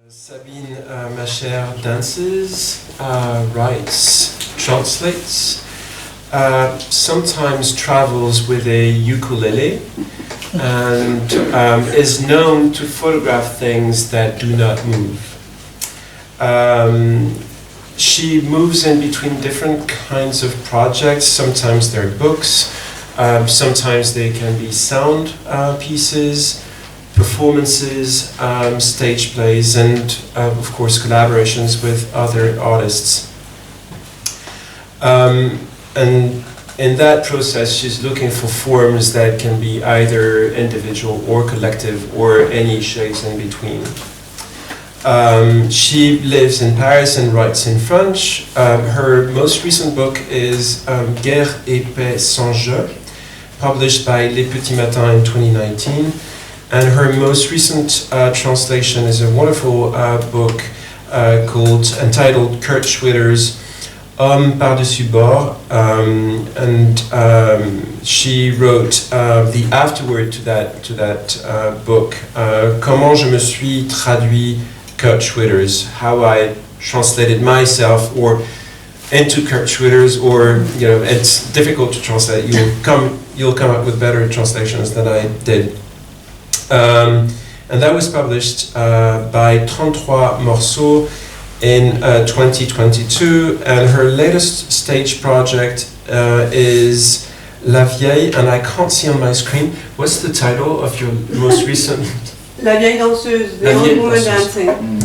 Sabine Macher dances, writes, translates, sometimes travels with a ukulele, and is known to photograph things that do not move. She moves in between different kinds of projects. Sometimes they're books, sometimes they can be sound pieces, performances, stage plays, and of course collaborations with other artists. And in that process, she's looking for forms that can be either individual or collective, or any shades in between. She lives in Paris and writes in French. Her most recent book is Guerre et Paix sans jeu, published by Les Petits Matins in 2019. And her most recent translation is a wonderful book entitled Kurt Schwitter's Homme par-dessus bord, and she wrote the afterword to that book, Comment je me suis traduit Kurt Schwitter's, how I translated myself or into Kurt Schwitter's, or it's difficult to translate. You'll come up with better translations than I did. And that was published by 33 Morceaux in 2022, and her latest stage project is La Vieille, and I can't see on my screen. What's the title of your most recent? La Vieille Danseuse, The Old Woman Dancing.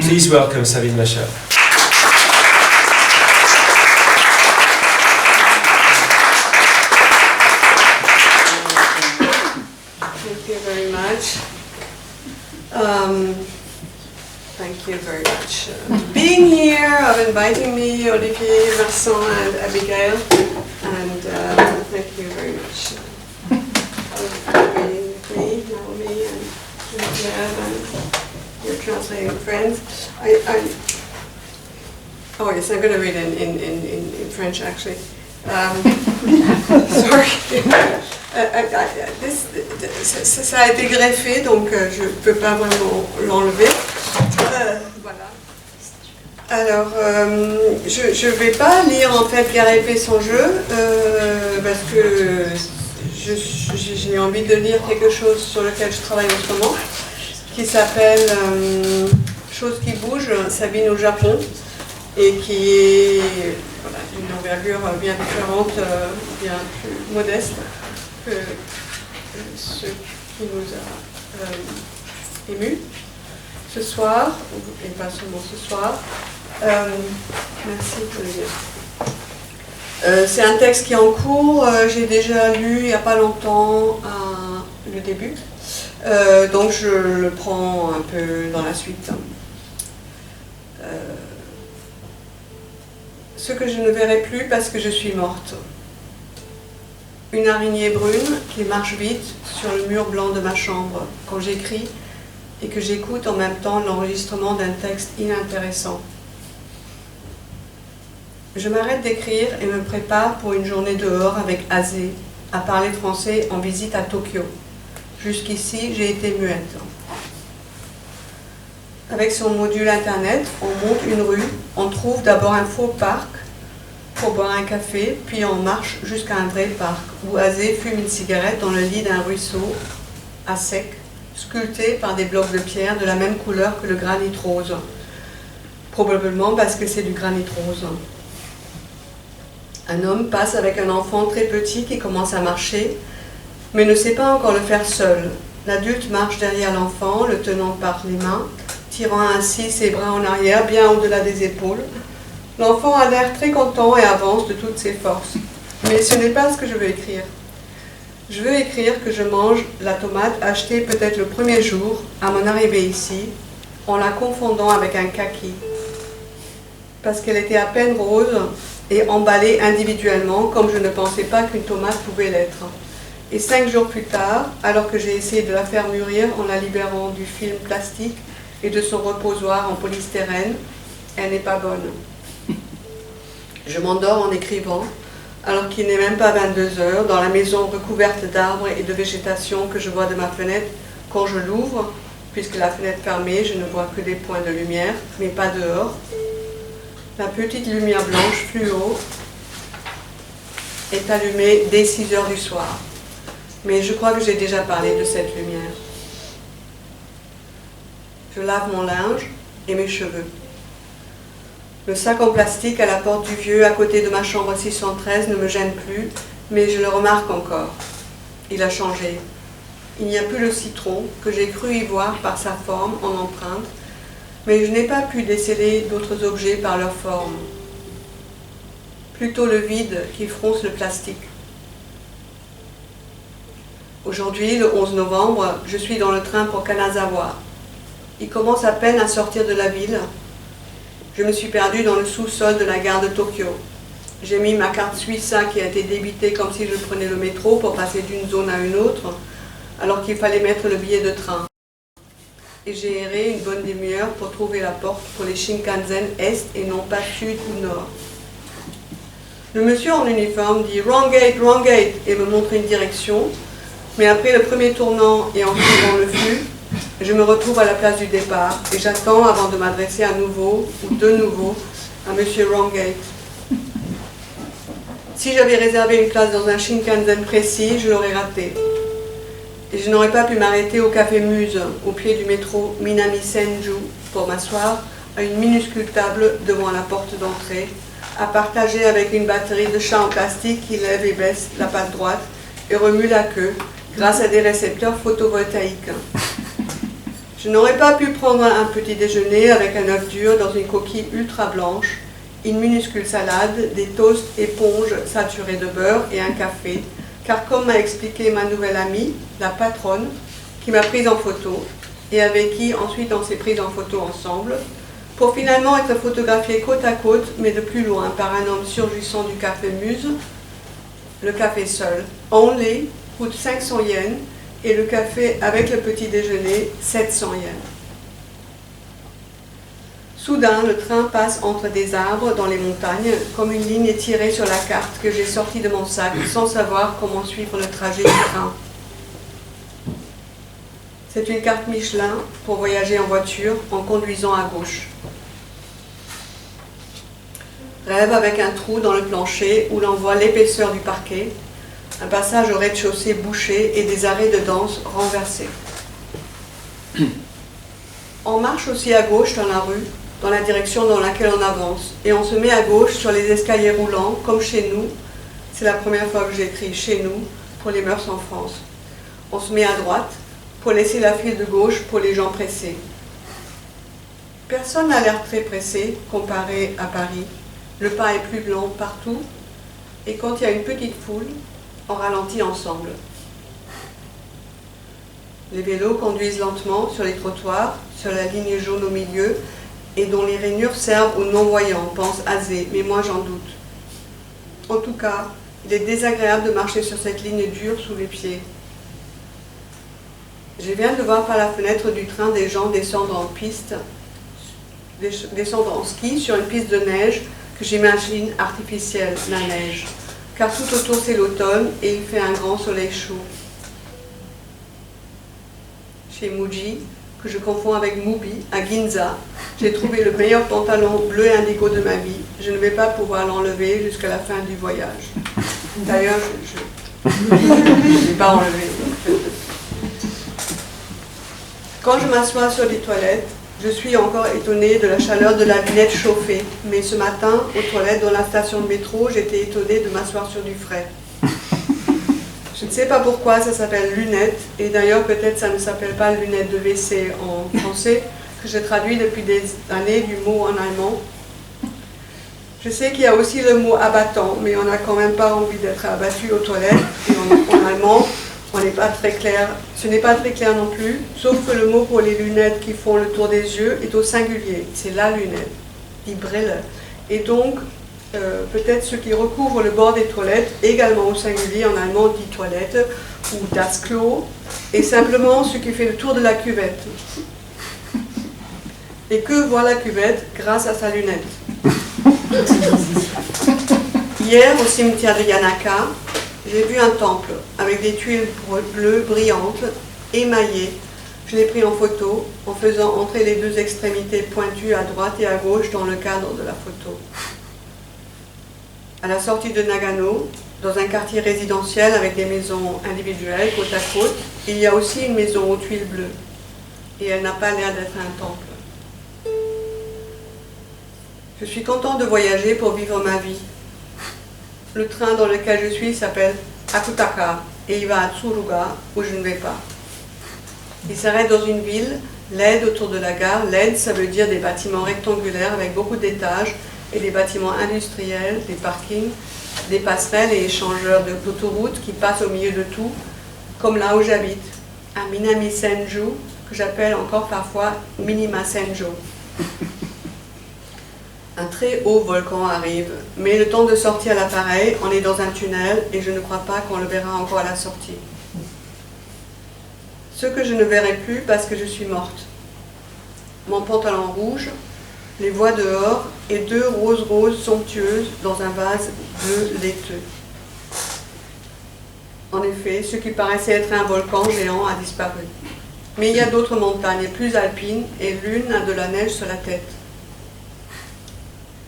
Please welcome Sabine Macher. Thank you very much. Being here, of inviting me, Olivier, Vincent, and Abigail, and thank you very much for being with me, Naomi, and Geneviève, and your translating friends. Oh yes, I'm going to read in French actually. Sorry. Ça a été greffé, donc je ne peux pas vraiment l'enlever. Voilà. Alors, je ne vais pas lire en fait Guerre et Paix sans jeu, parce que j'ai envie de lire quelque chose sur lequel je travaille en ce moment, qui s'appelle Chose qui bouge, Sabine au Japon, et qui est d'une envergure bien différente, bien plus modeste que ce qui nous a émus ce soir, et pas seulement ce soir. Merci pour le dire. C'est un texte qui est en cours, j'ai déjà lu il n'y a pas longtemps le début, donc je le prends un peu dans la suite. Ce que je ne verrai plus parce que je suis morte. Une araignée brune qui marche vite sur le mur blanc de ma chambre quand j'écris et que j'écoute en même temps l'enregistrement d'un texte inintéressant. Je m'arrête d'écrire et me prépare pour une journée dehors avec Azé, à parler français en visite à Tokyo. Jusqu'ici, j'ai été muette. Avec son module internet, on monte une rue, on trouve d'abord un faux parc pour boire un café, puis on marche jusqu'à un vrai parc, où Azé fume une cigarette dans le lit d'un ruisseau à sec, sculpté par des blocs de pierre de la même couleur que le granit rose. Probablement parce que c'est du granit rose. Un homme passe avec un enfant très petit qui commence à marcher, mais ne sait pas encore le faire seul. L'adulte marche derrière l'enfant, le tenant par les mains, tirant ainsi ses bras en arrière, bien au-delà des épaules. L'enfant a l'air très content et avance de toutes ses forces. Mais ce n'est pas ce que je veux écrire. Je veux écrire que je mange la tomate achetée peut-être le premier jour, à mon arrivée ici, en la confondant avec un kaki. Parce qu'elle était à peine rose et emballée individuellement, comme je ne pensais pas qu'une tomate pouvait l'être. Et 5 jours plus tard, alors que j'ai essayé de la faire mûrir en la libérant du film plastique et de son reposoir en polystyrène, elle n'est pas bonne. Je m'endors en écrivant, alors qu'il n'est même pas 22 heures, dans la maison recouverte d'arbres et de végétation que je vois de ma fenêtre quand je l'ouvre, Puisque la fenêtre fermée, je ne vois que des points de lumière, mais pas dehors. La petite lumière blanche fluo est allumée dès 6 heures du soir. Mais je crois que j'ai déjà parlé de cette lumière. Je lave mon linge et mes cheveux. Le sac en plastique à la porte du vieux à côté de ma chambre 613 ne me gêne plus, mais je le remarque encore. Il a changé. Il n'y a plus le citron que j'ai cru y voir par sa forme en empreinte, mais je n'ai pas pu déceler d'autres objets par leur forme. Plutôt le vide qui fronce le plastique. Aujourd'hui, le 11 novembre, je suis dans le train pour Kanazawa. Il commence à peine à sortir de la ville. Je me suis perdue dans le sous-sol de la gare de Tokyo. J'ai mis ma carte Suica qui a été débitée comme si je prenais le métro pour passer d'une zone à une autre, alors qu'il fallait mettre le billet de train. Et j'ai erré une bonne demi-heure pour trouver la porte pour les Shinkansen Est et non pas Sud ou Nord. Le monsieur en uniforme dit « Wrong gate » et me montre une direction, mais après le premier tournant et en suivant le flux, je me retrouve à la place du départ et j'attends avant de m'adresser à nouveau ou de nouveau à monsieur Wrong gate. Si j'avais réservé une place dans un Shinkansen précis, je l'aurais raté. Et je n'aurais pas pu m'arrêter au café Muse, au pied du métro Minami Senju, pour m'asseoir à une minuscule table devant la porte d'entrée, à partager avec une batterie de chats en plastique qui lève et baisse la patte droite et remue la queue grâce à des récepteurs photovoltaïques. Je n'aurais pas pu prendre un petit déjeuner avec un œuf dur dans une coquille ultra blanche, une minuscule salade, des toasts éponges saturés de beurre et un café, car comme m'a expliqué ma nouvelle amie, la patronne, qui m'a prise en photo, et avec qui ensuite on s'est prise en photo ensemble, pour finalement être photographiée côte à côte, mais de plus loin, par un homme surgissant du café Muse, le café seul. Only coûte 500 yens, et le café avec le petit déjeuner, 700 yens. Soudain, le train passe entre des arbres dans les montagnes, comme une ligne tirée sur la carte que j'ai sortie de mon sac, sans savoir comment suivre le trajet du train. C'est une carte Michelin pour voyager en voiture en conduisant à gauche. Rêve avec un trou dans le plancher où l'on voit l'épaisseur du parquet, un passage au rez-de-chaussée bouché et des arrêts de danse renversés. On marche aussi à gauche dans la rue, dans la direction dans laquelle on avance, et on se met à gauche sur les escaliers roulants, comme chez nous. C'est la première fois que j'écris « chez nous » pour les mœurs en France. On se met à droite pour laisser la file de gauche pour les gens pressés. Personne n'a l'air très pressé comparé à Paris. Le pas est plus lent partout, et quand il y a une petite foule, on ralentit ensemble. Les vélos conduisent lentement sur les trottoirs, sur la ligne jaune au milieu, et dont les rainures servent aux non-voyants, pense Azé, mais moi j'en doute. En tout cas, il est désagréable de marcher sur cette ligne dure sous les pieds. Je viens de voir par la fenêtre du train des gens descendre en piste, descendre en ski sur une piste de neige que j'imagine artificielle, la neige. Car tout autour c'est l'automne et il fait un grand soleil chaud. Chez Muji, que je confonds avec Mubi, à Ginza, j'ai trouvé le meilleur pantalon bleu indigo de ma vie. Je ne vais pas pouvoir l'enlever jusqu'à la fin du voyage. D'ailleurs, je ne l'ai pas enlevé. Quand je m'assois sur les toilettes, je suis encore étonnée de la chaleur de la lunette chauffée. Mais ce matin, aux toilettes dans la station de métro, j'étais étonnée de m'asseoir sur du frais. Je ne sais pas pourquoi ça s'appelle lunette, et d'ailleurs peut-être ça ne s'appelle pas lunette de WC en français, que je traduis depuis des années du mot en allemand. Je sais qu'il y a aussi le mot abattant, mais on n'a quand même pas envie d'être abattu aux toilettes, et en allemand, on n'est pas très clair. Ce n'est pas très clair non plus, sauf que le mot pour les lunettes qui font le tour des yeux est au singulier, c'est la lunette, die Brille. Et donc, peut-être ce qui recouvre le bord des toilettes, également au singulier en allemand dit toilette ou das Klo, et simplement ce qui fait le tour de la cuvette. Et que voit la cuvette grâce à sa lunette. Hier, au cimetière de Yanaka, j'ai vu un temple avec des tuiles bleues brillantes, émaillées, Je l'ai pris en photo en faisant entrer les deux extrémités pointues à droite et à gauche dans le cadre de la photo. À la sortie de Nagano, dans un quartier résidentiel avec des maisons individuelles côte à côte, il y a aussi une maison aux tuiles bleues. Et elle n'a pas l'air d'être un temple. Je suis content de voyager pour vivre ma vie. Le train dans lequel je suis s'appelle Akutaka et il va à Tsuruga où je ne vais pas. Il s'arrête dans une ville laide autour de la gare. Laide, ça veut dire des bâtiments rectangulaires avec beaucoup d'étages et des bâtiments industriels, des parkings, des passerelles et échangeurs d'autoroutes qui passent au milieu de tout, comme là où j'habite, à Minami Senju, que j'appelle encore parfois Minima Senju. Un très haut volcan arrive, mais le temps de sortir l'appareil, on est dans un tunnel et je ne crois pas qu'on le verra encore à la sortie. Ce que je ne verrai plus parce que je suis morte. Mon pantalon rouge, les voix dehors et deux roses somptueuses dans un vase bleu laiteux. En effet, ce qui paraissait être un volcan géant a disparu. Mais il y a d'autres montagnes plus alpines et l'une a de la neige sur la tête.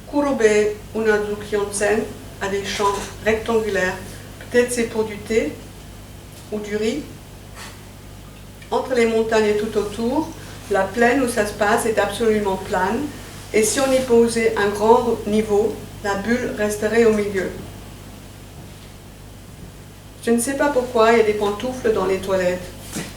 Kurobe Unazuki Onsen a des champs rectangulaires. Peut-être c'est pour du thé ou du riz. Entre les montagnes et tout autour, la plaine où ça se passe est absolument plane. Et si on y posait un grand niveau, la bulle resterait au milieu. Je ne sais pas pourquoi il y a des pantoufles dans les toilettes,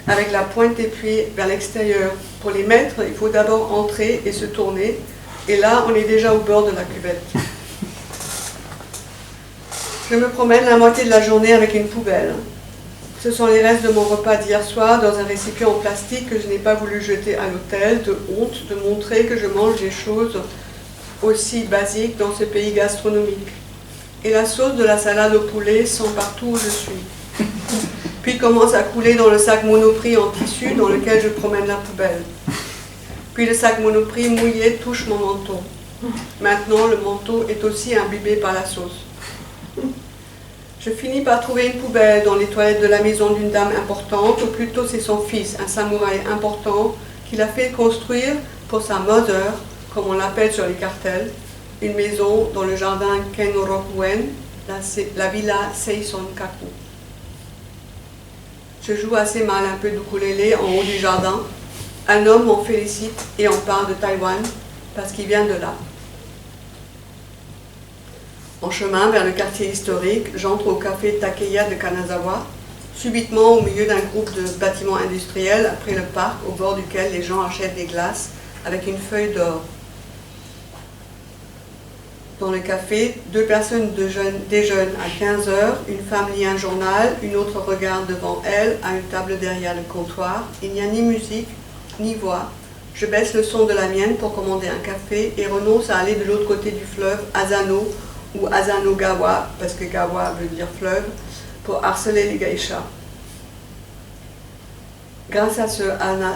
avec la pointe des pieds vers l'extérieur. Pour les mettre, il faut d'abord entrer et se tourner, et là, on est déjà au bord de la cuvette. Je me promène la moitié de la journée avec une poubelle. Ce sont les restes de mon repas d'hier soir dans un récipient en plastique que je n'ai pas voulu jeter à l'hôtel, de honte de montrer que je mange des choses aussi basiques dans ce pays gastronomique. Et la sauce de la salade au poulet sent partout où je suis. Puis commence à couler dans le sac Monoprix en tissu dans lequel je promène la poubelle. Puis le sac Monoprix mouillé touche mon manteau. Maintenant, le manteau est aussi imbibé par la sauce. Je finis par trouver une poubelle dans les toilettes de la maison d'une dame importante, ou plutôt c'est son fils, un samouraï important, qu'il a fait construire pour sa mother, comme on l'appelle sur les cartels, une maison dans le jardin Kenrokuen, la villa Seisonkaku. Je joue assez mal un peu d'ukulélé en haut du jardin. Un homme m'en félicite et en parle de Taïwan, parce qu'il vient de là. En chemin vers le quartier historique, j'entre au café Takeya de Kanazawa, subitement au milieu d'un groupe de bâtiments industriels, après le parc au bord duquel les gens achètent des glaces avec une feuille d'or. Dans le café, deux personnes déjeunent à 15 heures, une femme lit un journal, une autre regarde devant elle à une table derrière le comptoir. Il n'y a ni musique, ni voix. Je baisse le son de la mienne pour commander un café et renonce à aller de l'autre côté du fleuve, Asano, ou Asano-gawa, parce que gawa veut dire fleuve, pour harceler les geishas. Grâce à ce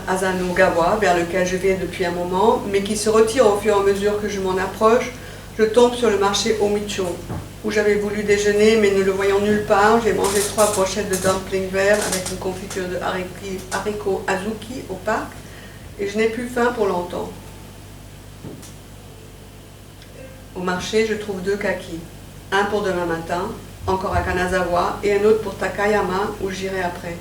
Asano-gawa, vers lequel je vais depuis un moment, mais qui se retire au fur et à mesure que je m'en approche, je tombe sur le marché Omicho, où j'avais voulu déjeuner, mais ne le voyant nulle part, j'ai mangé 3 brochettes de dumplings verts avec une confiture de haricots azuki au parc, et je n'ai plus faim pour longtemps. Au marché, je trouve 2 kakis. Un pour demain matin, encore à Kanazawa, et un autre pour Takayama, où j'irai après.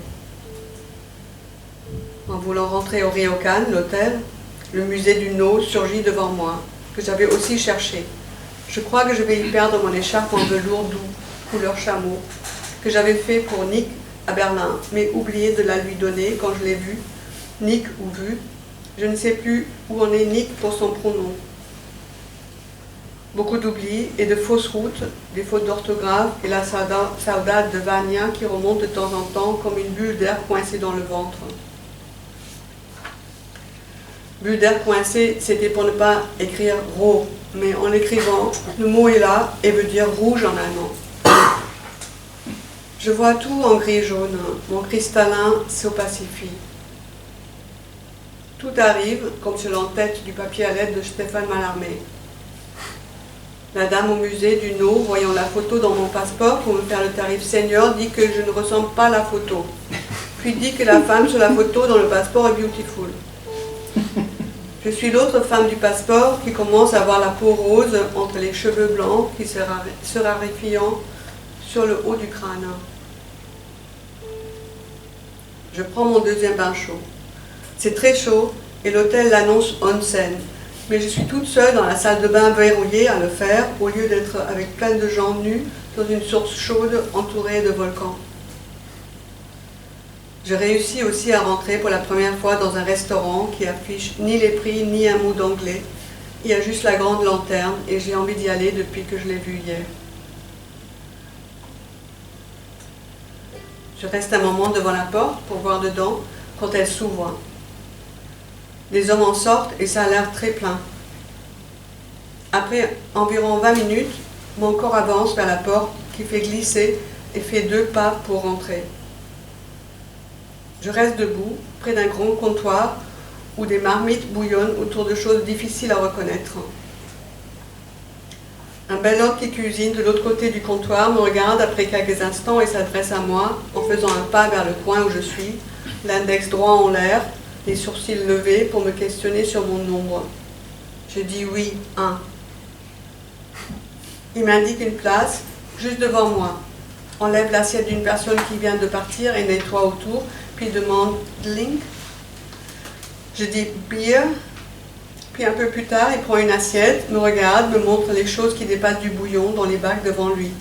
En voulant rentrer au Ryokan, l'hôtel, le musée du No surgit devant moi, que j'avais aussi cherché. Je crois que je vais y perdre mon écharpe en velours doux, couleur chameau, que j'avais fait pour Nick à Berlin, mais oublié de la lui donner quand je l'ai vu. Nick ou vu, je ne sais plus où en est Nick pour son pronom. Beaucoup d'oublis et de fausses routes, des fautes d'orthographe et la saudade de Vania qui remonte de temps en temps comme une bulle d'air coincée dans le ventre. Bulle d'air coincée, c'était pour ne pas écrire ro, mais en l'écrivant, le mot est là et veut dire rouge en allemand. Je vois tout en gris-jaune, mon cristallin s'opacifie. Tout arrive comme sur l'entête du papier à lettres de Stéphane Mallarmé. La dame au musée du No, voyant la photo dans mon passeport pour me faire le tarif senior, dit que je ne ressemble pas à la photo. puis dit que la femme sur la photo dans le passeport est beautiful. Je suis l'autre femme du passeport qui commence à avoir la peau rose entre les cheveux blancs qui se raréfiant sur le haut du crâne. Je prends mon deuxième bain chaud. C'est très chaud et l'hôtel l'annonce onsen. Mais je suis toute seule dans la salle de bain verrouillée à le faire au lieu d'être avec plein de gens nus dans une source chaude entourée de volcans. Je réussis aussi à rentrer pour la première fois dans un restaurant qui affiche ni les prix ni un mot d'anglais. Il y a juste la grande lanterne et j'ai envie d'y aller depuis que je l'ai vue hier. Je reste un moment devant la porte pour voir dedans quand elle s'ouvre. Des hommes en sortent et ça a l'air très plein. Après environ 20 minutes, mon corps avance vers la porte qui fait glisser et fait 2 pas pour rentrer. Je reste debout, près d'un grand comptoir où des marmites bouillonnent autour de choses difficiles à reconnaître. Un bel homme qui cuisine de l'autre côté du comptoir me regarde après quelques instants et s'adresse à moi en faisant un pas vers le coin où je suis, l'index droit en l'air, les sourcils levés pour me questionner sur mon nombre. Je dis oui, 1. Il m'indique une place juste devant moi, enlève l'assiette d'une personne qui vient de partir et nettoie autour, puis demande drink. Je dis beer, puis un peu plus tard, il prend une assiette, me regarde, me montre les choses qui dépassent du bouillon dans les bacs devant lui.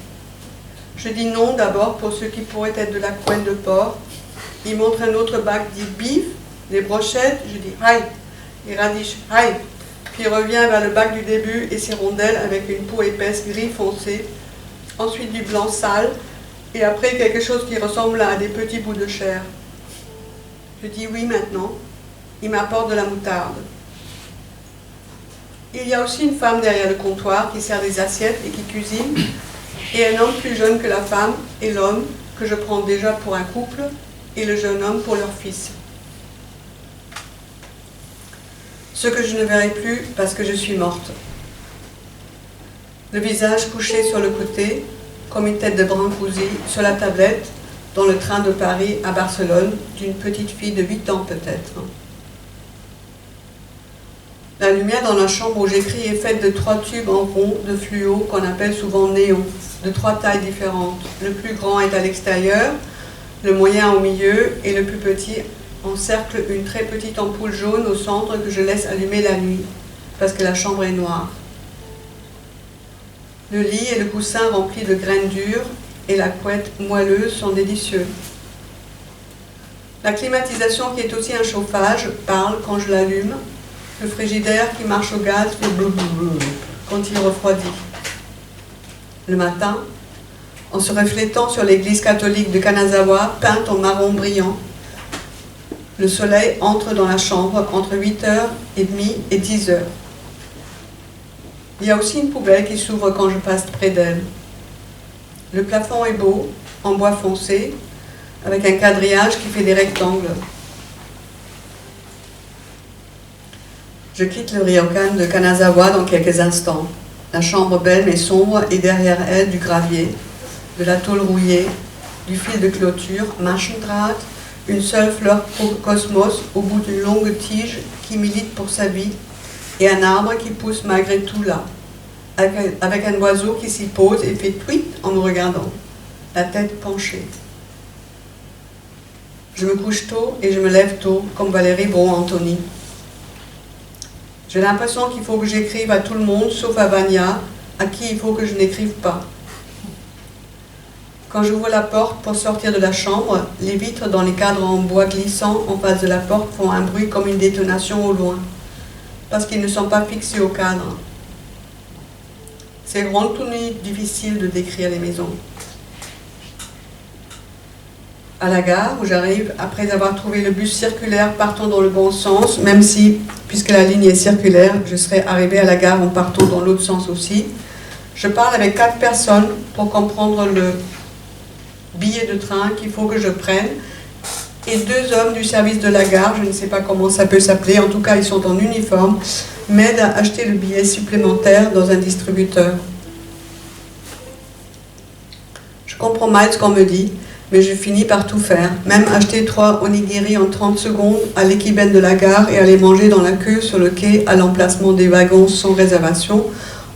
Je dis non d'abord pour ce qui pourrait être de la couenne de porc. Il montre un autre bac, dit beef, des brochettes, je dis aïe, les radiches aïe. Puis il revient vers le bac du début et ses rondelles avec une peau épaisse gris foncé, ensuite du blanc sale, et après quelque chose qui ressemble à des petits bouts de chair. Je dis oui maintenant. Il m'apporte de la moutarde. Il y a aussi une femme derrière le comptoir qui sert des assiettes et qui cuisine, et un homme plus jeune que la femme et l'homme que je prends déjà pour un couple, et le jeune homme pour leur fils. Ce que je ne verrai plus parce que je suis morte. Le visage couché sur le côté, comme une tête de brancusi, sur la tablette, dans le train de Paris à Barcelone, d'une petite fille de 8 ans peut-être. La lumière dans la chambre où j'écris est faite de 3 tubes en rond de fluo qu'on appelle souvent néon, de 3 tailles différentes. Le plus grand est à l'extérieur, le moyen au milieu et le plus petit encercle une très petite ampoule jaune au centre que je laisse allumer la nuit, parce que la chambre est noire. Le lit et le coussin remplis de graines dures et la couette moelleuse sont délicieux. La climatisation, qui est aussi un chauffage, parle quand je l'allume. Le frigidaire qui marche au gaz fait blablabla quand il refroidit. Le matin, en se reflétant sur l'église catholique de Kanazawa, peinte en marron brillant, le soleil entre dans la chambre entre 8h30 et 10h. Il y a aussi une poubelle qui s'ouvre quand je passe près d'elle. Le plafond est beau, en bois foncé, avec un quadrillage qui fait des rectangles. Je quitte le ryokan de Kanazawa dans quelques instants. La chambre belle mais sombre et derrière elle du gravier, de la tôle rouillée, du fil de clôture, Maschendraht, une seule fleur cosmos au bout d'une longue tige qui milite pour sa vie et un arbre qui pousse malgré tout là, avec un oiseau qui s'y pose et fait tweet en me regardant, la tête penchée. Je me couche tôt et je me lève tôt, comme Valérie Bron-Antony. J'ai l'impression qu'il faut que j'écrive à tout le monde, sauf à Vania, à qui il faut que je n'écrive pas. Quand j'ouvre la porte pour sortir de la chambre, les vitres dans les cadres en bois glissant en face de la porte font un bruit comme une détonation au loin, parce qu'ils ne sont pas fixés au cadre. C'est grand tout difficile de décrire les maisons. À la gare, où j'arrive, après avoir trouvé le bus circulaire partant dans le bon sens, même si, puisque la ligne est circulaire, je serais arrivée à la gare en partant dans l'autre sens aussi, je parle avec 4 personnes pour comprendre le billet de train qu'il faut que je prenne, et 2 hommes du service de la gare, je ne sais pas comment ça peut s'appeler, en tout cas ils sont en uniforme, m'aident à acheter le billet supplémentaire dans un distributeur. Je comprends mal ce qu'on me dit, Mais je finis par tout faire, même acheter 3 onigiri en 30 secondes à l'équiben de la gare et aller manger dans la queue sur le quai à l'emplacement des wagons sans réservation,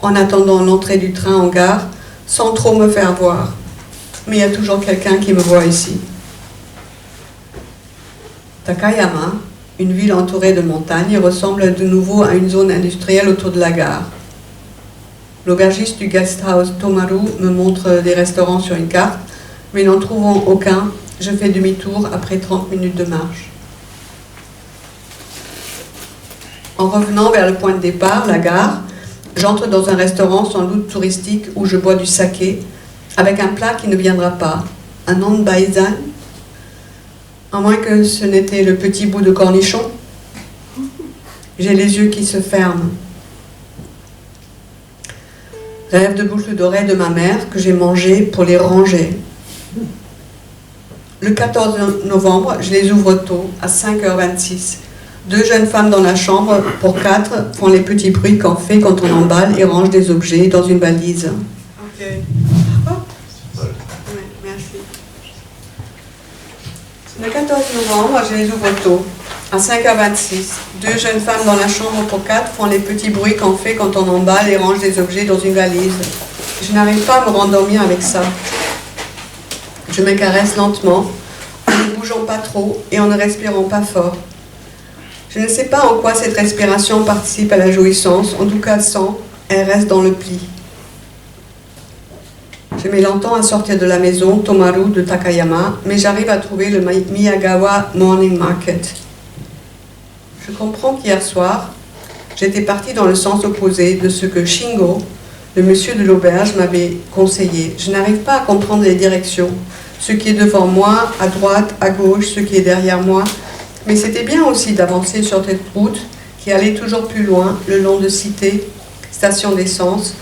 en attendant l'entrée du train en gare, sans trop me faire voir. Mais il y a toujours quelqu'un qui me voit ici. Takayama, une ville entourée de montagnes, ressemble de nouveau à une zone industrielle autour de la gare. L'aubergiste du guest house Tomaru me montre des restaurants sur une carte, mais n'en trouvant aucun, je fais demi-tour après 30 minutes de marche. En revenant vers le point de départ, la gare, j'entre dans un restaurant sans doute touristique où je bois du saké, avec un plat qui ne viendra pas, un onbaizan, à moins que ce n'était le petit bout de cornichon. J'ai les yeux qui se ferment. Rêve de boucles d'oreilles de ma mère que j'ai mangées pour les ranger. Le 14 novembre, je les ouvre tôt, à 5h26. 2 jeunes femmes dans la chambre, pour 4, font les petits bruits qu'on fait quand on emballe et range des objets dans une valise. Ok. Oh. Oui, merci. Le 14 novembre, je les ouvre tôt, à 5h26. 2 jeunes femmes dans la chambre pour 4 font les petits bruits qu'on fait quand on emballe et range des objets dans une valise. Je n'arrive pas à me rendormir avec ça. Je me caresse lentement, en ne bougeant pas trop et en ne respirant pas fort. Je ne sais pas en quoi cette respiration participe à la jouissance, en tout cas sans, elle reste dans le pli. Je mets longtemps à sortir de la maison Tomaru de Takayama, mais j'arrive à trouver le Miyagawa Morning Market. Je comprends qu'hier soir, j'étais partie dans le sens opposé de ce que Shingo, le monsieur de l'auberge, m'avait conseillé. Je n'arrive pas à comprendre les directions, ce qui est devant moi, à droite, à gauche, ce qui est derrière moi, mais c'était bien aussi d'avancer sur cette route qui allait toujours plus loin, le long de cités, stations d'essence,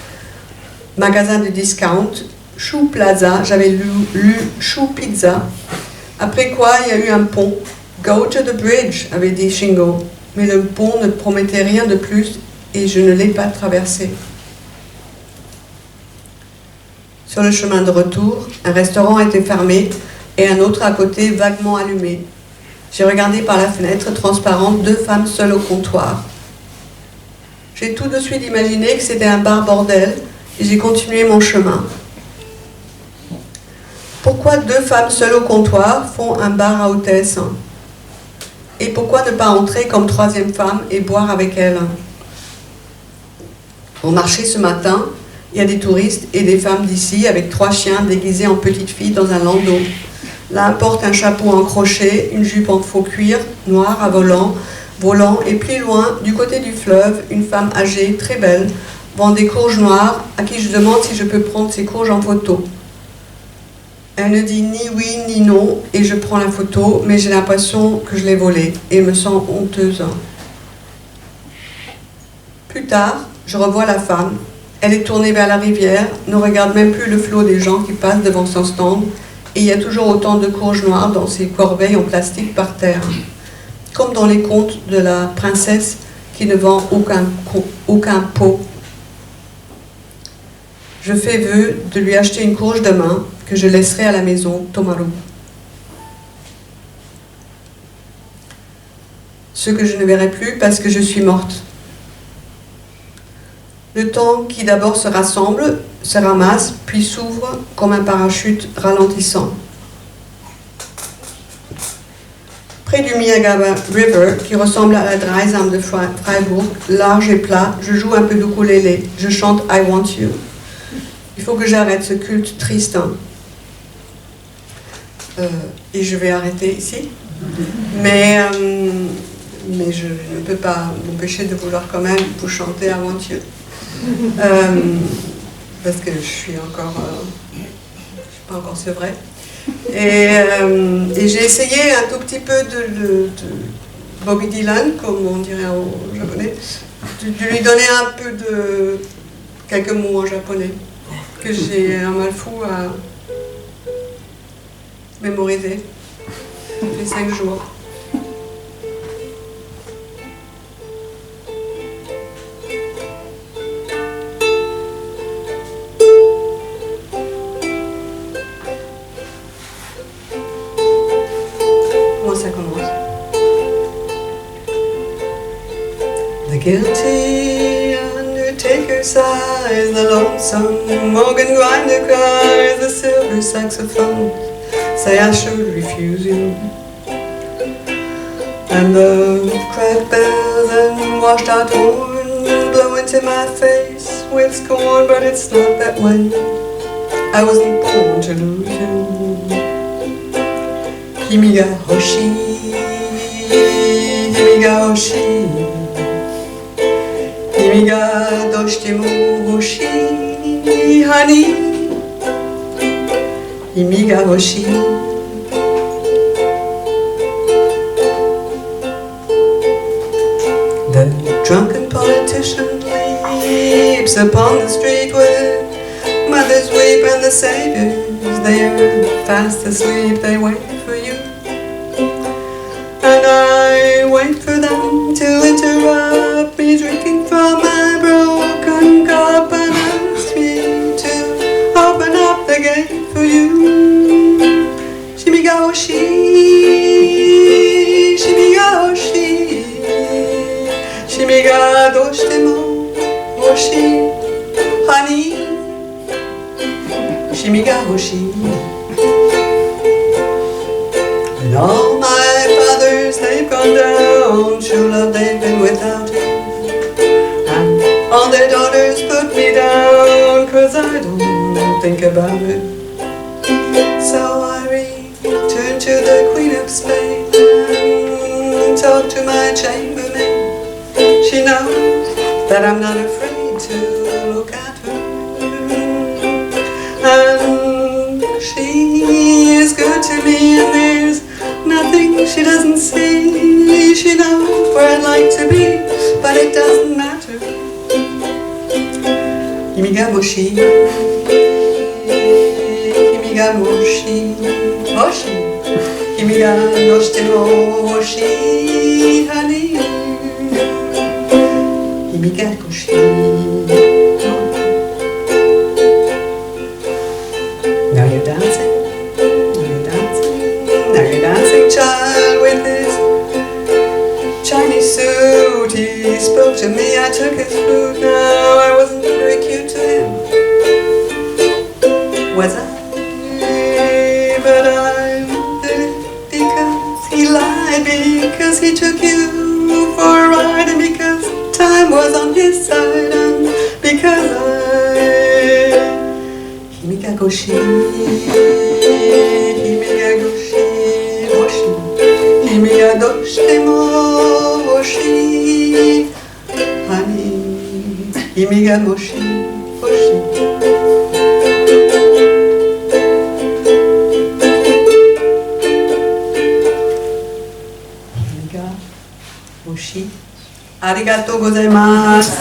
magasins de discount, Chou Plaza, j'avais lu Chou Pizza. Après quoi, il y a eu un pont. Go to the bridge, avait dit Shingo. Mais le pont ne promettait rien de plus et je ne l'ai pas traversé. Sur le chemin de retour, un restaurant était fermé et un autre à côté vaguement allumé. J'ai regardé par la fenêtre transparente 2 femmes seules au comptoir. J'ai tout de suite imaginé que c'était un bar bordel et j'ai continué mon chemin. Pourquoi 2 femmes seules au comptoir font un bar à hôtesse? Et pourquoi ne pas entrer comme 3e femme et boire avec elles? Au marché ce matin, il y a des touristes et des femmes d'ici avec 3 chiens déguisés en petites filles dans un landau. L'un porte un chapeau en crochet, une jupe en faux cuir, noir à volant, et plus loin, du côté du fleuve, une femme âgée, très belle, vend des courges noires, à qui je demande si je peux prendre ces courges en photo. Elle ne dit ni oui ni non, et je prends la photo, mais j'ai l'impression que je l'ai volée, et me sens honteuse. Plus tard, je revois la femme. Elle est tournée vers la rivière, ne regarde même plus le flot des gens qui passent devant son stand, et il y a toujours autant de courges noires dans ces corbeilles en plastique par terre. Comme dans les contes de la princesse qui ne vend aucun pot. Je fais vœu de lui acheter une courge demain que je laisserai à la maison Tomaru. Ce que je ne verrai plus parce que je suis morte. Le temps qui d'abord se rassemble, se ramasse, puis s'ouvre comme un parachute ralentissant. Près du Miyagawa River, qui ressemble à la Dreisam de Freiburg, large et plat, je joue un peu d'ukulélé. Je chante I Want You. Il faut que j'arrête ce culte triste. Et je vais arrêter ici. Mais je ne peux pas m'empêcher de vouloir quand même vous chanter I Want You. Parce que je suis pas encore sevrée. Et j'ai essayé un tout petit peu de Bobby Dylan, comme on dirait en japonais, de lui donner un peu de quelques mots en japonais que j'ai un mal fou à mémoriser. Ça fait 5 jours. ça commence. The guilty undertaker sighs, the lonesome organ grinder cries, the silver saxophone say I should refuse you. And the cracked bells and washed out horn blow into my face with scorn, but it's not that way. I wasn't born to lose you. Kimi ga hoshii, kimi ga hoshii, kimi ga doshite mo hoshii, honey, kimi ga hoshii. The drunken politician leaps upon the street where mothers weep and the saviors, they're fast asleep, they wait for you. And I wait for them to interrupt me drinking from my broken cup and ask me to open up the gate for you. Shimigaoshi, shimigaoshi, shimiga doshite mo hoshi, honey, shimiga hoshi. And all my fathers, they've gone down, true love they've been without him. And all their daughters put me down, 'cause I don't think about it. So I return to the Queen of Spain and talk to my chambermaid. She knows that I'm not afraid to look at her. And she is good to me, and there's nothing she doesn't see. She knows where I'd like to be, but it doesn't matter. Kimiga moshi, kimiga moshi, moshi, kimiga noshite mo moshi, honey, kimiga koshi. Now you're dancing. Now you're dancing, child, with this Chinese suit. He spoke to me, I took his flute. Now I wasn't very cute to him, was I? But I did it because he lied, because he took you for a ride, and because time was on his side, and because Himiga goshi, himiga goshi, hoshi, himiga doshite mo hoshi, honey, himiga moshi, hoshi. Himiga moshi. Arigatou gozaimasu.